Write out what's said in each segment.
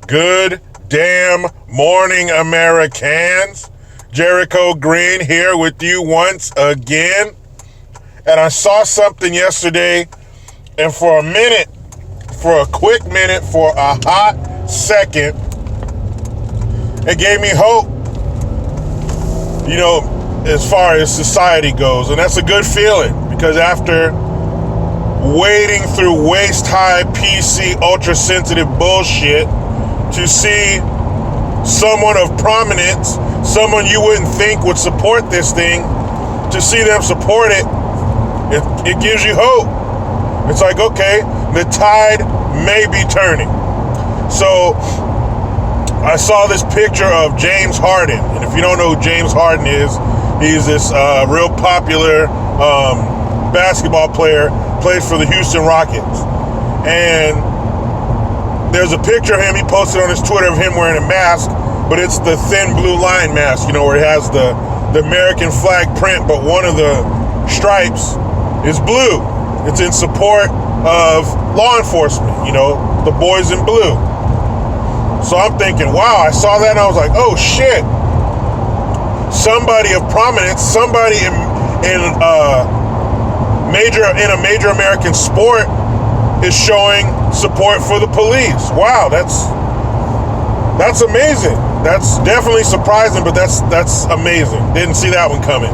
Good damn morning, Americans. Jericho Green here with you once again. And I saw something yesterday, and for a quick minute, for a hot second, it gave me hope, as far as society goes. And that's a good feeling, because after wading through waist-high PC ultra-sensitive bullshit to see someone of prominence, someone you wouldn't think would support this thing, to see them support it, it gives you hope. It's like, okay, the tide may be turning. So I saw this picture of James Harden. And if you don't know who James Harden is, he's this real popular basketball player, plays for the Houston Rockets. And there's a picture of him he posted on his Twitter of him wearing a mask, but it's the thin blue line mask, where it has the American flag print, but one of the stripes is blue. It's in support of law enforcement, the boys in blue. So I'm thinking, wow, I saw that and I was like, oh shit. Somebody of prominence, somebody in a major American sport is showing support for the police. Wow, that's amazing. That's definitely surprising, but that's amazing. Didn't see that one coming.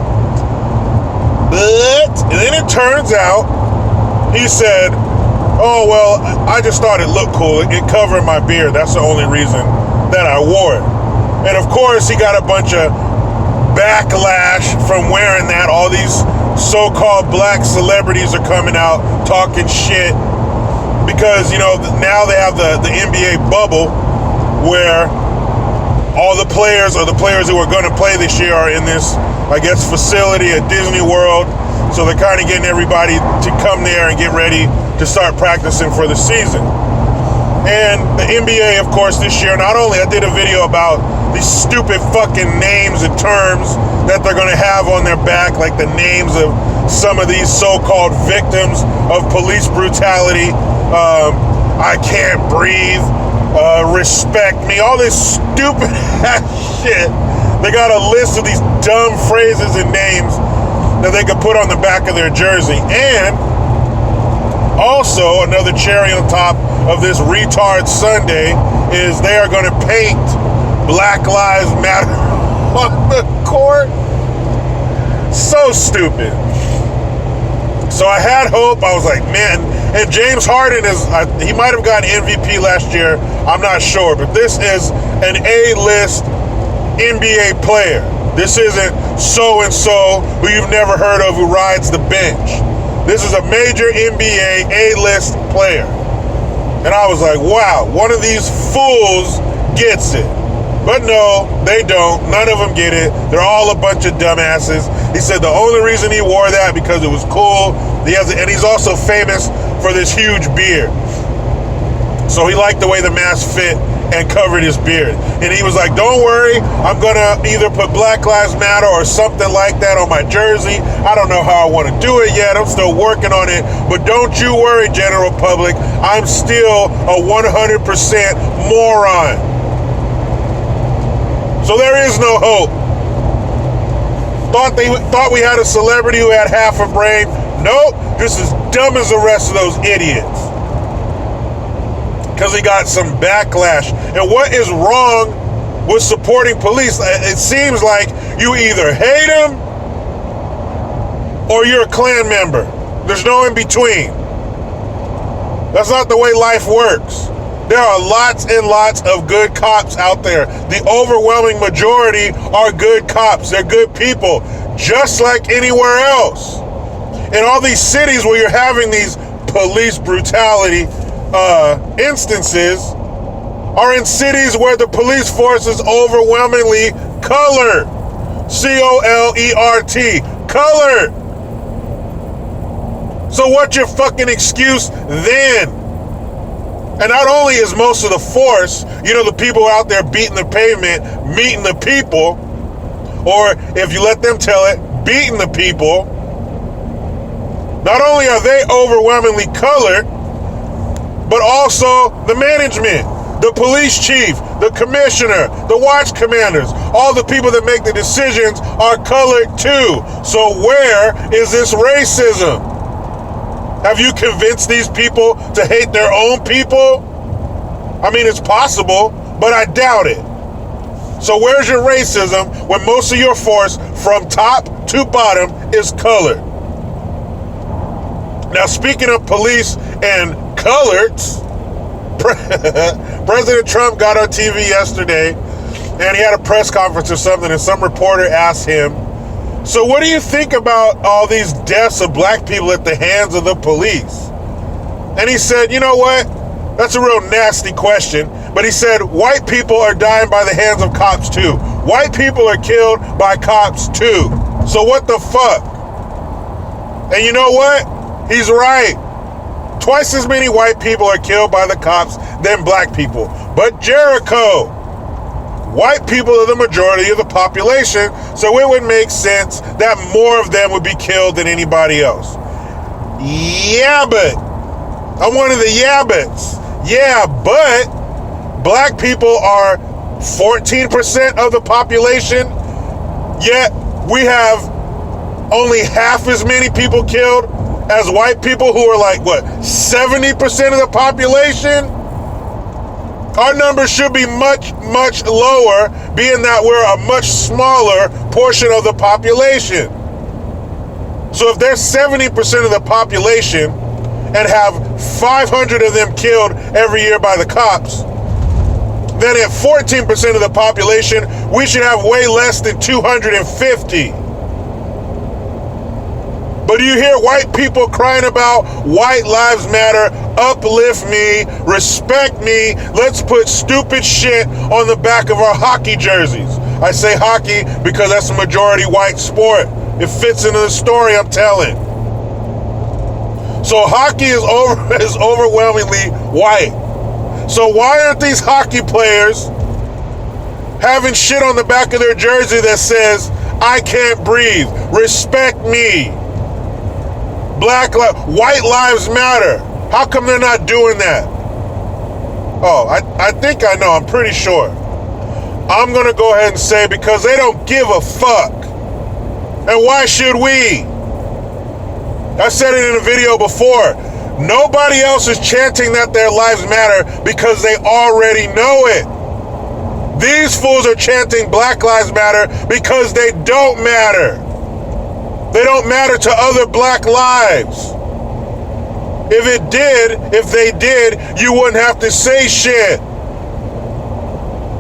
But then it turns out he said, oh, well, I just thought it looked cool. It covered my beard. That's the only reason that I wore it. And of course, he got a bunch of backlash from wearing that. All these so-called black celebrities are coming out talking shit because, now they have the NBA bubble where all the players, or the players who are going to play this year, are in this, I guess, facility at Disney World. So they're kind of getting everybody to come there and get ready to start practicing for the season. And the NBA, of course, this year, not only, I did a video about these stupid fucking names and terms that they're going to have on their back, like the names of some of these so-called victims of police brutality. I can't breathe. Respect me, all this stupid ass shit. They got a list of these dumb phrases and names that they could put on the back of their jersey. And also, another cherry on top of this retard Sunday is they are going to paint Black Lives Matter on the court. So stupid. So I had hope. I was like, man. And James Harden he might have gotten MVP last year. I'm not sure. But this is an A-list NBA player. This isn't so-and-so who you've never heard of who rides the bench. This is a major NBA A-list player. And I was like, wow, one of these fools gets it. But no, they don't. None of them get it. They're all a bunch of dumbasses. He said the only reason he wore that because it was cool. And he's also famous for this huge beard. So he liked the way the mask fit and covered his beard. And he was like, don't worry, I'm going to either put Black Lives Matter or something like that on my jersey. I don't know how I want to do it yet. I'm still working on it. But don't you worry, general public. I'm still a 100% moron. So there is no hope. Thought we had a celebrity who had half a brain. Nope, just as dumb as the rest of those idiots. Because he got some backlash. And what is wrong with supporting police? It seems like you either hate them or you're a Klan member. There's no in between. That's not the way life works. There are lots and lots of good cops out there. The overwhelming majority are good cops. They're good people, just like anywhere else. In all these cities where you're having these police brutality instances are in cities where the police force is overwhelmingly colored. C-O-L-E-R-T. Colored. So what's your fucking excuse then? And not only is most of the force, the people out there beating the pavement, meeting the people, or if you let them tell it, beating the people, not only are they overwhelmingly colored, but also the management. The police chief, the commissioner, the watch commanders, all the people that make the decisions are colored too. So where is this racism? Have you convinced these people to hate their own people? I mean, it's possible, but I doubt it. So where's your racism when most of your force from top to bottom is colored? Now, speaking of police and coloreds, President Trump got on TV yesterday and he had a press conference or something, and some reporter asked him, so what do you think about all these deaths of black people at the hands of the police? And he said, you know what? That's a real nasty question. But he said, white people are dying by the hands of cops too. White people are killed by cops too. So what the fuck? And you know what? He's right. Twice as many white people are killed by the cops than black people. But Jericho, white people are the majority of the population, so it would make sense that more of them would be killed than anybody else. Yeah, but I'm one of the yeah-buts. Yeah, but black people are 14% of the population, yet we have only half as many people killed as white people who are like, what, 70% of the population? Our numbers should be much, much lower, being that we're a much smaller portion of the population. So if there's 70% of the population and have 500 of them killed every year by the cops, then at 14% of the population, we should have way less than 250. But do you hear white people crying about white lives matter, uplift me, respect me, let's put stupid shit on the back of our hockey jerseys? I say hockey because that's a majority white sport. It fits into the story I'm telling. So hockey is overwhelmingly white. So why aren't these hockey players having shit on the back of their jersey that says, I can't breathe, respect me, white lives matter? How come they're not doing that? Oh, I think I know, I'm pretty sure. I'm gonna go ahead and say because they don't give a fuck. And why should we? I said it in a video before. Nobody else is chanting that their lives matter because they already know it. These fools are chanting Black Lives Matter because they don't matter. They don't matter to other black lives. If they did, you wouldn't have to say shit.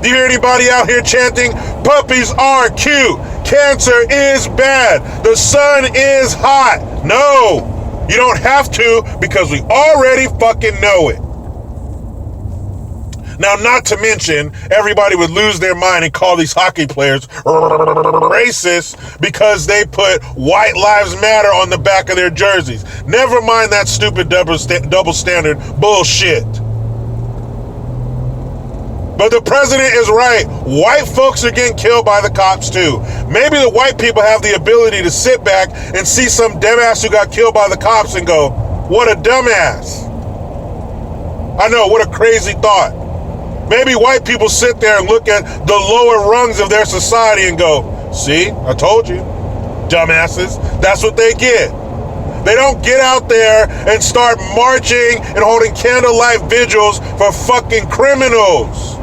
Do you hear anybody out here chanting, puppies are cute, cancer is bad, the sun is hot? No, you don't have to because we already fucking know it. Now, not to mention, everybody would lose their mind and call these hockey players racist because they put white lives matter on the back of their jerseys. Never mind that stupid double standard bullshit. But the president is right. White folks are getting killed by the cops too. Maybe the white people have the ability to sit back and see some dumbass who got killed by the cops and go, what a dumbass. I know, what a crazy thought. Maybe white people sit there and look at the lower rungs of their society and go, see, I told you, dumbasses. That's what they get. They don't get out there and start marching and holding candlelight vigils for fucking criminals.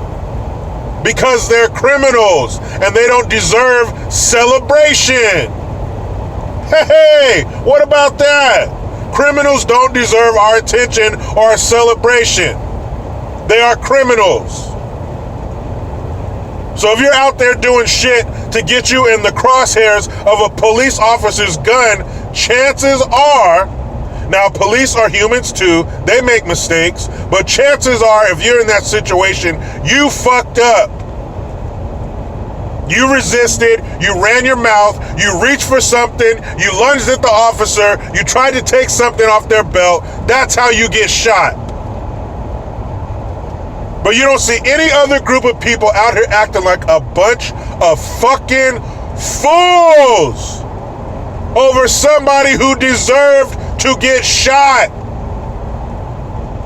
Because they're criminals and they don't deserve celebration. Hey, what about that? Criminals don't deserve our attention or our celebration. They are criminals. So if you're out there doing shit to get you in the crosshairs of a police officer's gun, chances are, now police are humans too, they make mistakes, but chances are if you're in that situation, you fucked up. You resisted, you ran your mouth, you reached for something, you lunged at the officer, you tried to take something off their belt. That's how you get shot. But you don't see any other group of people out here acting like a bunch of fucking fools over somebody who deserved to get shot.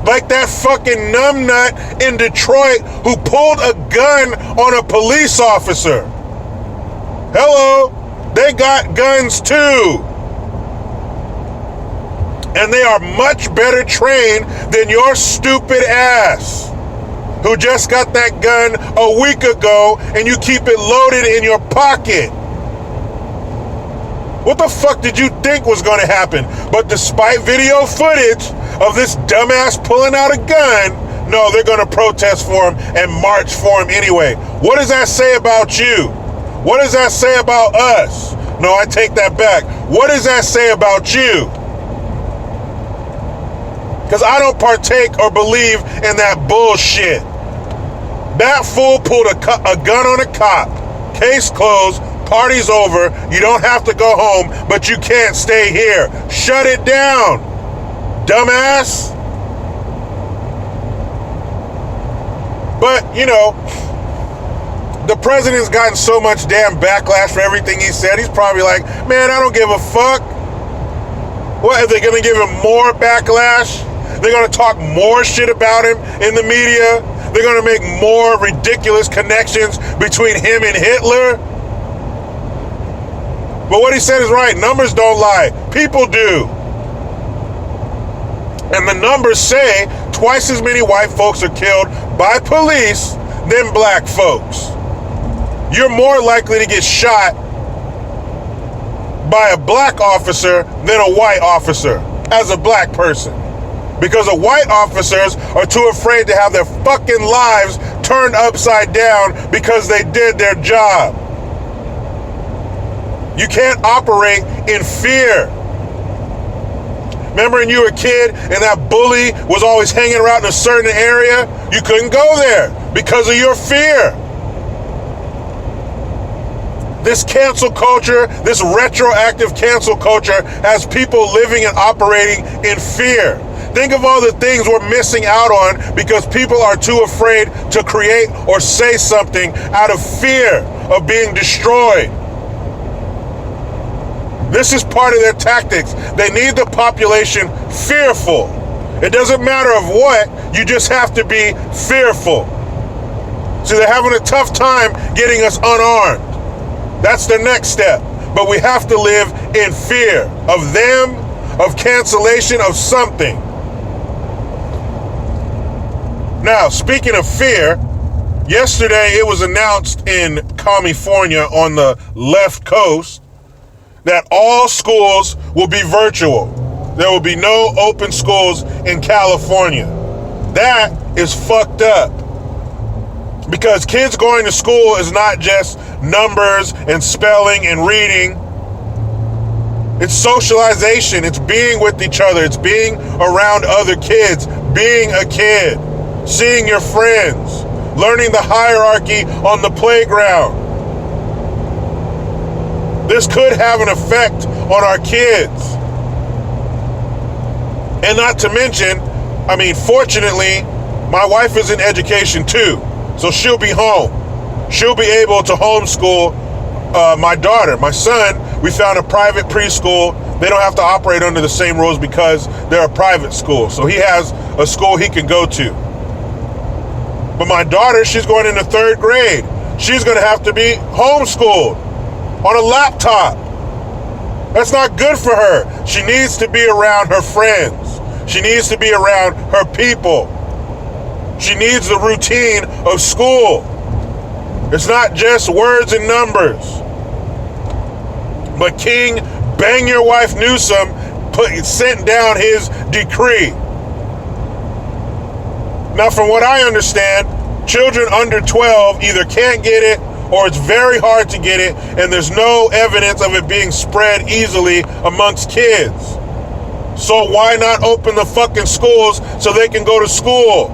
Like that fucking numbnut in Detroit who pulled a gun on a police officer. Hello, they got guns too. And they are much better trained than your stupid ass who just got that gun a week ago and you keep it loaded in your pocket. What the fuck did you think was going to happen? But despite video footage of this dumbass pulling out a gun, no, they're going to protest for him and march for him anyway. What does that say about you? What does that say about us? No, I take that back. What does that say about you? Because I don't partake or believe in that bullshit. That fool pulled a gun on a cop. Case closed. Party's over. You don't have to go home, but you can't stay here. Shut it down, dumbass. But, you know, the president's gotten so much damn backlash for everything he said. He's probably like, man, I don't give a fuck. What, are they going to give him more backlash? They're going to talk more shit about him in the media. They're going to make more ridiculous connections between him and Hitler. But what he said is right. Numbers don't lie. People do. And the numbers say twice as many white folks are killed by police than black folks. You're more likely to get shot by a black officer than a white officer as a black person. Because the white officers are too afraid to have their fucking lives turned upside down because they did their job. You can't operate in fear. Remember when you were a kid and that bully was always hanging around in a certain area? You couldn't go there because of your fear. This cancel culture, this retroactive cancel culture has people living and operating in fear. Think of all the things we're missing out on because people are too afraid to create or say something out of fear of being destroyed. This is part of their tactics. They need the population fearful. It doesn't matter of what, you just have to be fearful. So they're having a tough time getting us unarmed. That's the next step. But we have to live in fear of them, of cancellation of something. Now, speaking of fear, yesterday it was announced in Commiefornia on the left coast that all schools will be virtual. There will be no open schools in California. That is fucked up. Because kids going to school is not just numbers and spelling and reading. It's socialization. It's being with each other. It's being around other kids. Being a kid. Seeing your friends. Learning the hierarchy on the playground. This could have an effect on our kids. And not to mention, fortunately, my wife is in education too. So she'll be home. She'll be able to homeschool my daughter. My son, we found a private preschool. They don't have to operate under the same rules because they're a private school. So he has a school he can go to. But my daughter, she's going into 3rd grade. She's going to have to be homeschooled on a laptop. That's not good for her. She needs to be around her friends. She needs to be around her people. She needs the routine of school. It's not just words and numbers. But King Bang Your Wife Newsom sent down his decree. Now, from what I understand, children under 12 either can't get it or it's very hard to get it, and there's no evidence of it being spread easily amongst kids. So why not open the fucking schools so they can go to school?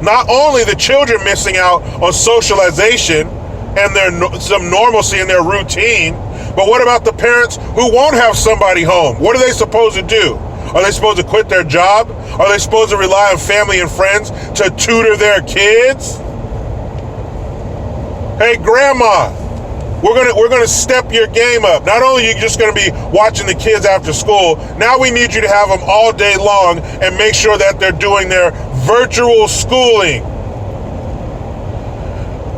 Not only the children missing out on socialization and some normalcy in their routine, but what about the parents who won't have somebody home? What are they supposed to do? Are they supposed to quit their job? Are they supposed to rely on family and friends to tutor their kids? Hey, Grandma, we're gonna step your game up. Not only are you just gonna be watching the kids after school, now we need you to have them all day long and make sure that they're doing their virtual schooling.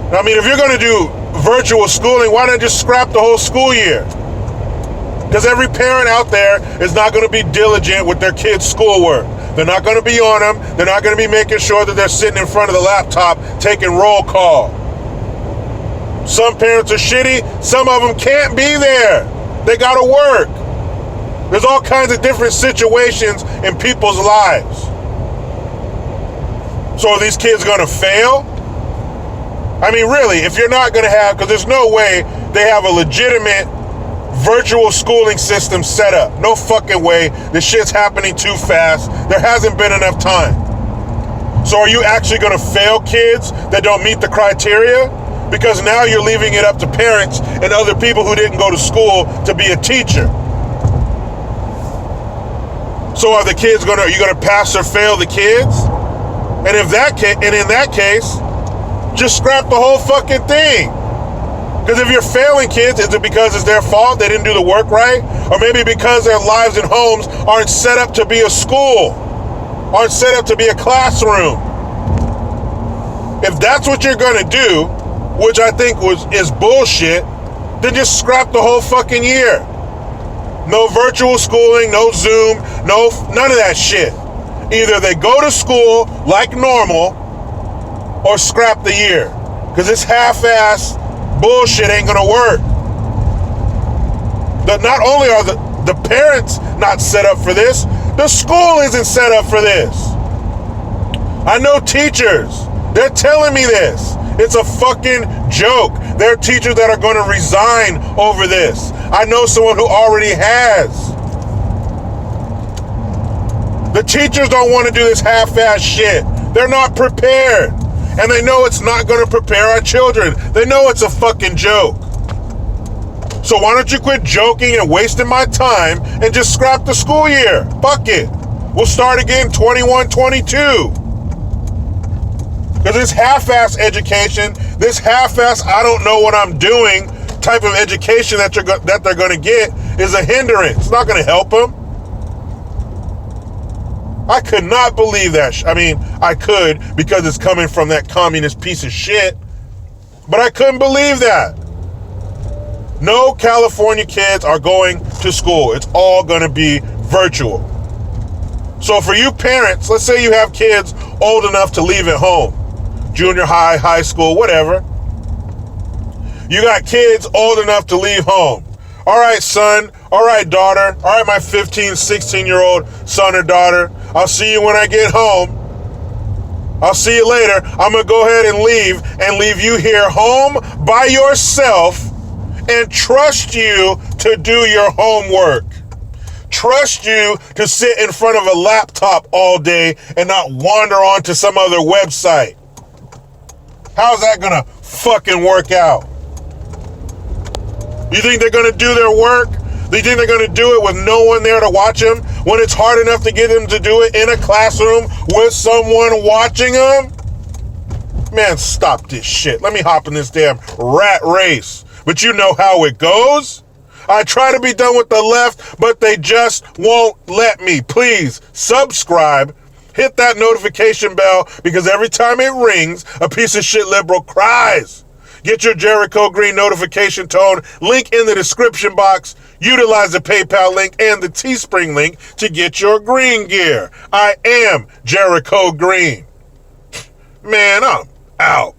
I mean, if you're gonna do virtual schooling, why not just scrap the whole school year? Because every parent out there is not going to be diligent with their kids' schoolwork. They're not going to be on them. They're not going to be making sure that they're sitting in front of the laptop taking roll call. Some parents are shitty. Some of them can't be there. They got to work. There's all kinds of different situations in people's lives. So are these kids going to fail? I mean, really, if you're not going to have, because there's no way they have a legitimate virtual schooling system set up. No fucking way. This shit's happening too fast. There hasn't been enough time. So are you actually going to fail kids that don't meet the criteria? Because now you're leaving it up to parents and other people who didn't go to school to be a teacher. So are the kids are you going to pass or fail the kids? And in that case, just scrap the whole fucking thing. Because if you're failing kids, is it because it's their fault they didn't do the work right? Or maybe because their lives and homes aren't set up to be a school, aren't set up to be a classroom? If that's what you're going to do, which I think is bullshit, then just scrap the whole fucking year. No virtual schooling, no Zoom, none of that shit. Either they go to school like normal or scrap the year. Because this half-ass bullshit ain't gonna work. Not only are the parents not set up for this, the school isn't set up for this. I know teachers, they're telling me this. It's a fucking joke. There are teachers that are gonna resign over this. I know someone who already has. The teachers don't want to do this half-ass shit. They're not prepared. And they know it's not going to prepare our children. They know it's a fucking joke. So why don't you quit joking and wasting my time and just scrap the school year? Fuck it. We'll start again 21-22. Because this half-ass education, this half-ass I don't know what I'm doing type of education that they're going to get is a hindrance. It's not going to help them. I could not believe that. I mean, I could because it's coming from that communist piece of shit. But I couldn't believe that. No California kids are going to school. It's all going to be virtual. So for you parents, let's say you have kids old enough to leave at home. Junior high, high school, whatever. You got kids old enough to leave home. All right, son. All right, daughter. All right, my 15, 16-year-old son or daughter. I'll see you when I get home. I'll see you later. I'm going to go ahead and leave you here home by yourself and trust you to do your homework. Trust you to sit in front of a laptop all day and not wander onto some other website. How's that going to fucking work out? You think they're going to do their work? Do you think they're going to do it with no one there to watch them when it's hard enough to get them to do it in a classroom with someone watching them? Man, stop this shit. Let me hop in this damn rat race. But you know how it goes. I try to be done with the left, but they just won't let me. Please subscribe. Hit that notification bell because every time it rings, a piece of shit liberal cries. Get your Jericho Green notification tone. Link in the description box. Utilize the PayPal link and the Teespring link to get your green gear. I am Jericho Green. Man, I'm out.